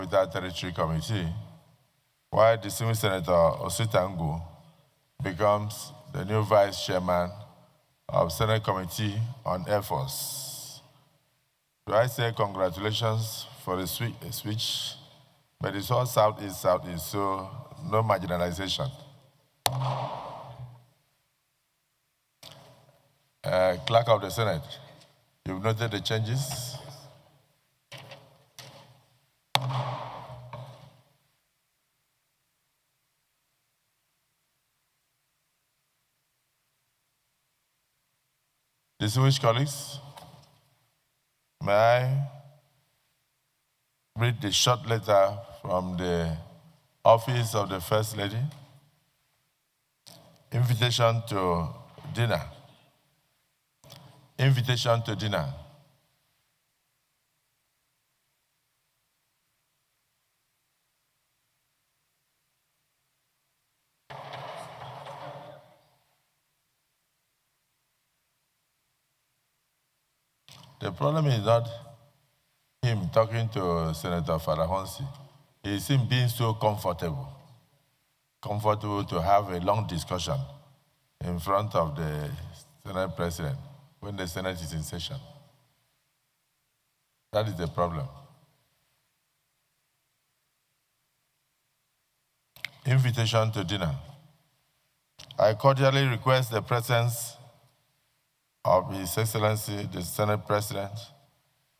Without Territory Committee, while distinguished Senator Ositangu becomes the new Vice Chairman of Senate Committee on Air Force. Do I say congratulations for the switch? But it's all Southeast, so no marginalization. Clerk of the Senate, you've noted the changes? Distinguished colleagues, may I read the short letter from the Office of the First Lady? Invitation to dinner. Invitation to dinner. The problem is not him talking to Senator Farahonsi. It's him being so comfortable to have a long discussion in front of the Senate President when the Senate is in session. That is the problem. Invitation to dinner. I cordially request the presence of His Excellency, the Senate President,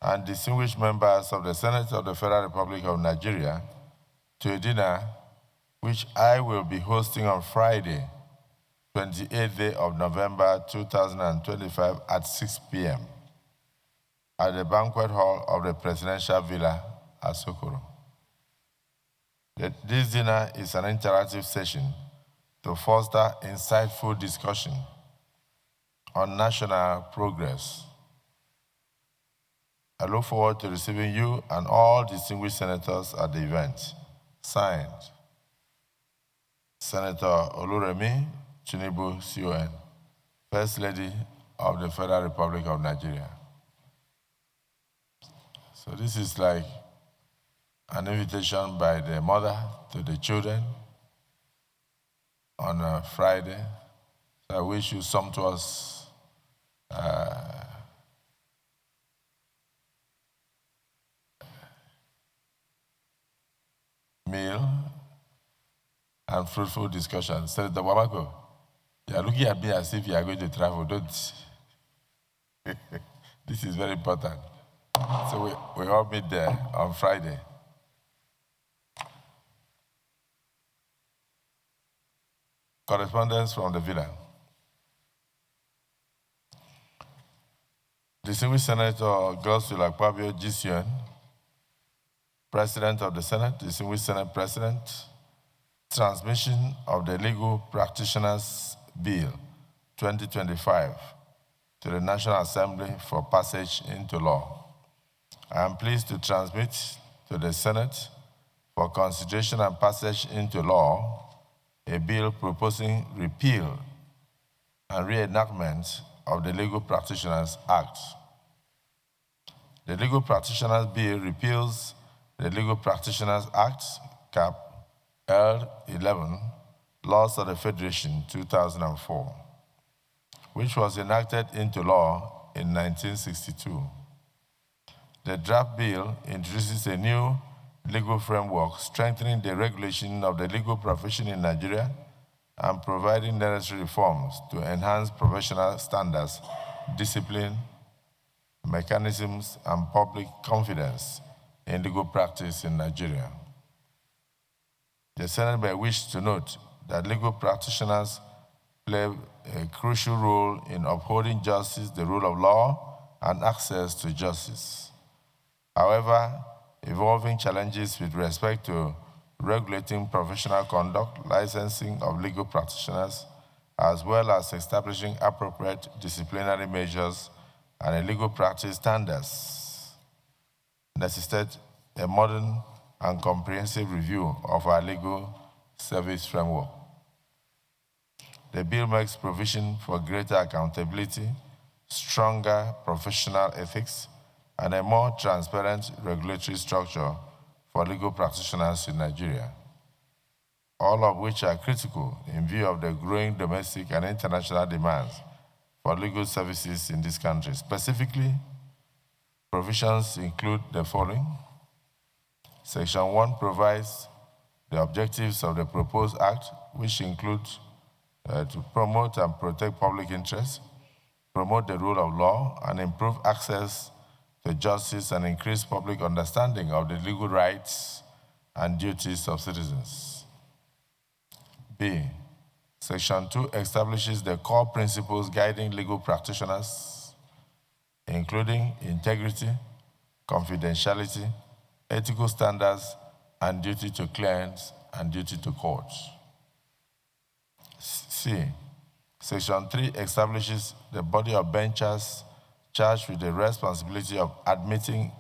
and distinguished members of the Senate of the Federal Republic of Nigeria to a dinner which I will be hosting on Friday, 28th day of November 2025 at 6 p.m. at the banquet hall of the Presidential Villa at Sokoro. This dinner is an interactive session to foster insightful discussion on national progress. I look forward to receiving you and all distinguished senators at the event. Signed, Senator Oluremi Tinubu, CON, First Lady of the Federal Republic of Nigeria. So this is like an invitation by the mother to the children on a Friday. So I wish you sumptuous meal and fruitful discussion. Senator Wamako, you are looking at me as if you are going to travel, don't you? This is very important. So we all meet there on Friday. Correspondence from the villa. Distinguished Senator Godswill Akpabio GCN, President of the Senate, Distinguished Senate President, transmission of the Legal Practitioners Bill 2025 to the National Assembly for passage into law. I am pleased to transmit to the Senate for consideration and passage into law a bill proposing repeal and reenactment of the Legal Practitioners Act. The Legal Practitioners Bill repeals the Legal Practitioners Act, Cap L11, Laws of the Federation, 2004, which was enacted into law in 1962. The draft bill introduces a new legal framework strengthening the regulation of the legal profession in Nigeria and providing necessary reforms to enhance professional standards, discipline, mechanisms, and public confidence in legal practice in Nigeria. The Senate may wish to note that legal practitioners play a crucial role in upholding justice, the rule of law, and access to justice. However, evolving challenges with respect to regulating professional conduct, licensing of legal practitioners, as well as establishing appropriate disciplinary measures and legal practice standards, necessitate a modern and comprehensive review of our legal service framework. The bill makes provision for greater accountability, stronger professional ethics, and a more transparent regulatory structure for legal practitioners in Nigeria, all of which are critical in view of the growing domestic and international demands for legal services in this country. Specifically, provisions include the following. Section 1 provides the objectives of the proposed act, which include to promote and protect public interest, promote the rule of law, and improve access to justice and increase public understanding of the legal rights and duties of citizens. B. Section 2 establishes the core principles guiding legal practitioners, including integrity, confidentiality, ethical standards, and duty to clients and duty to courts. C. Section 3 establishes the body of benchers charged with the responsibility of admitting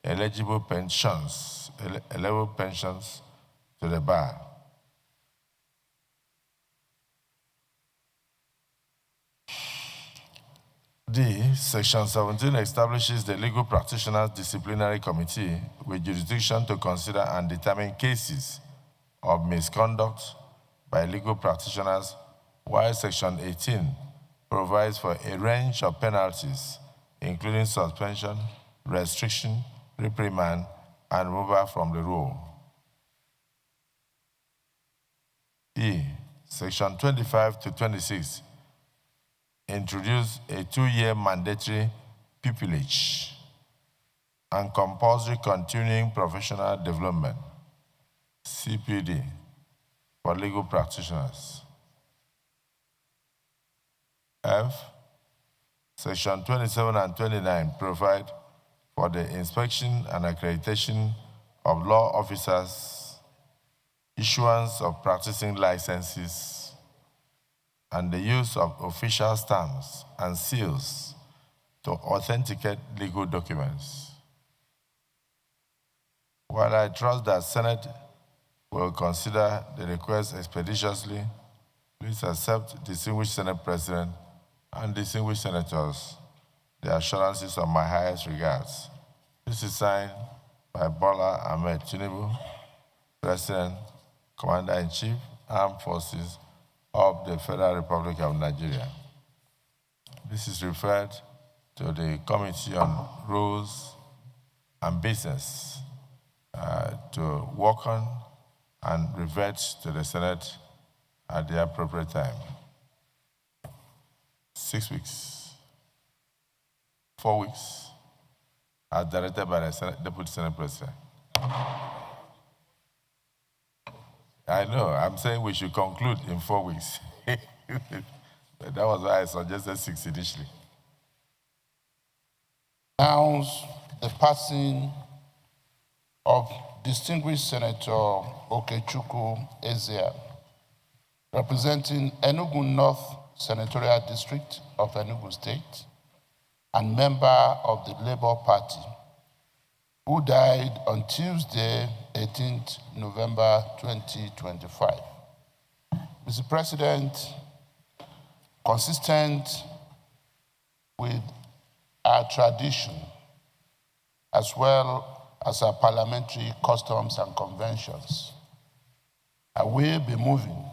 eligible pensions to the bar. D. Section 17 establishes the Legal Practitioners Disciplinary Committee with jurisdiction to consider and determine cases of misconduct by legal practitioners, while Section 18 provides for a range of penalties, including suspension, restriction, reprimand, and removal from the role. E. Section 25 to 26 introduce a 2-year mandatory pupillage and compulsory continuing professional development, CPD, for legal practitioners. F. Section 27 and 29 provide for the inspection and accreditation of law officers, issuance of practicing licenses, and the use of official stamps and seals to authenticate legal documents. While I trust that Senate will consider the request expeditiously, please accept, distinguished Senate President and distinguished senators, the assurances of my highest regards. This is signed by Bola Ahmed Tinubu, President, Commander-in-Chief, Armed Forces of the Federal Republic of Nigeria. This is referred to the Committee on Rules and Business to work on and revert to the Senate at the appropriate time. 6 weeks, 4 weeks, as directed by the Deputy Senate President. I know, I'm saying we should conclude in 4 weeks. That was why I suggested 6 initially. Announce the passing of distinguished Senator Okechukwu Ezea, representing Enugu North Senatorial District of Enugu State and member of the Labour Party, who died on Tuesday, 18th November 2025. Mr. President, consistent with our tradition, as well as our parliamentary customs and conventions, I will be moving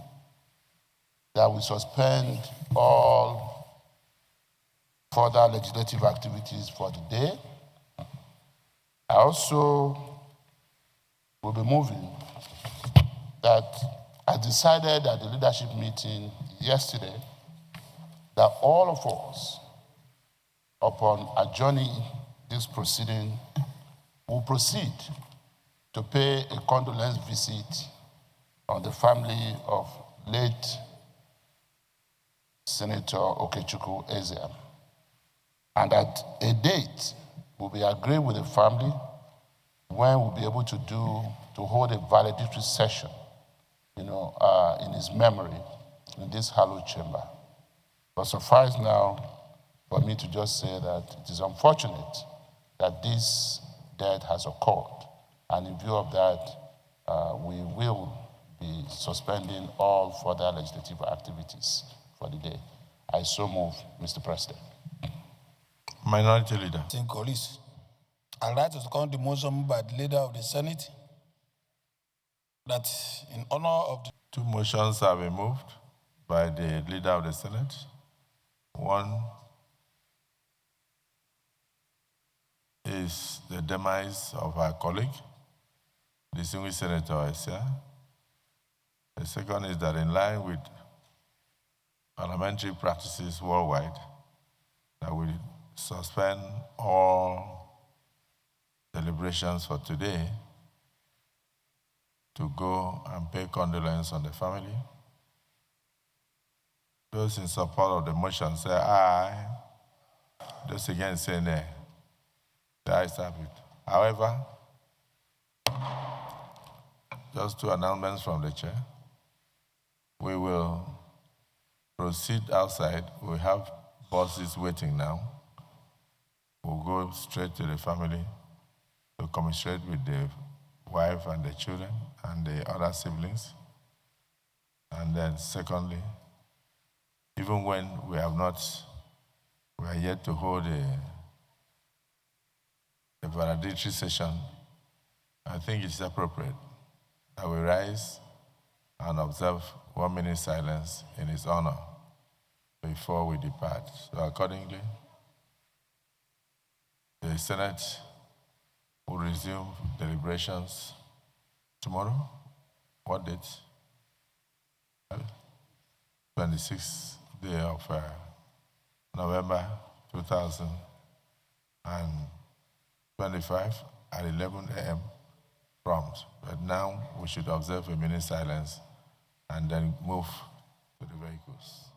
that we suspend all further legislative activities for the day. I also will be moving that I decided at the leadership meeting yesterday that all of us, upon adjourning this proceeding, will proceed to pay a condolence visit on the family of late Senator Okechukwu Ezea, and at a date will be agreed with the family when we'll be able to hold a valedictory session, in his memory in this hallowed chamber. But suffice now for me to just say that it is unfortunate that this death has occurred, and in view of that, we will be suspending all further legislative activities for the day. I so move, Mr. President. Minority Leader. I'd like to second the motion by the Leader of the Senate that in honor of the... Two motions have been moved by the leader of the Senate. One is the demise of our colleague, distinguished Senator Esia. The second is that in line with parliamentary practices worldwide, that we suspend all deliberations for today to go and pay condolence on the family. Those in support of the motion say aye. Those against say nay. The ayes have it. However, just two announcements from the chair. We will proceed outside. We have buses waiting now. We'll go straight to the family to commiserate with the wife and the children and the other siblings. And then secondly, even when we are yet to hold a valedictory session, I think it's appropriate that we rise and observe 1 minute silence in his honor before we depart. So accordingly, the Senate will resume deliberations tomorrow. What date? 26th day of November 2025 at 11 a.m. prompt. But now we should observe a minute silence and then move to the vehicles.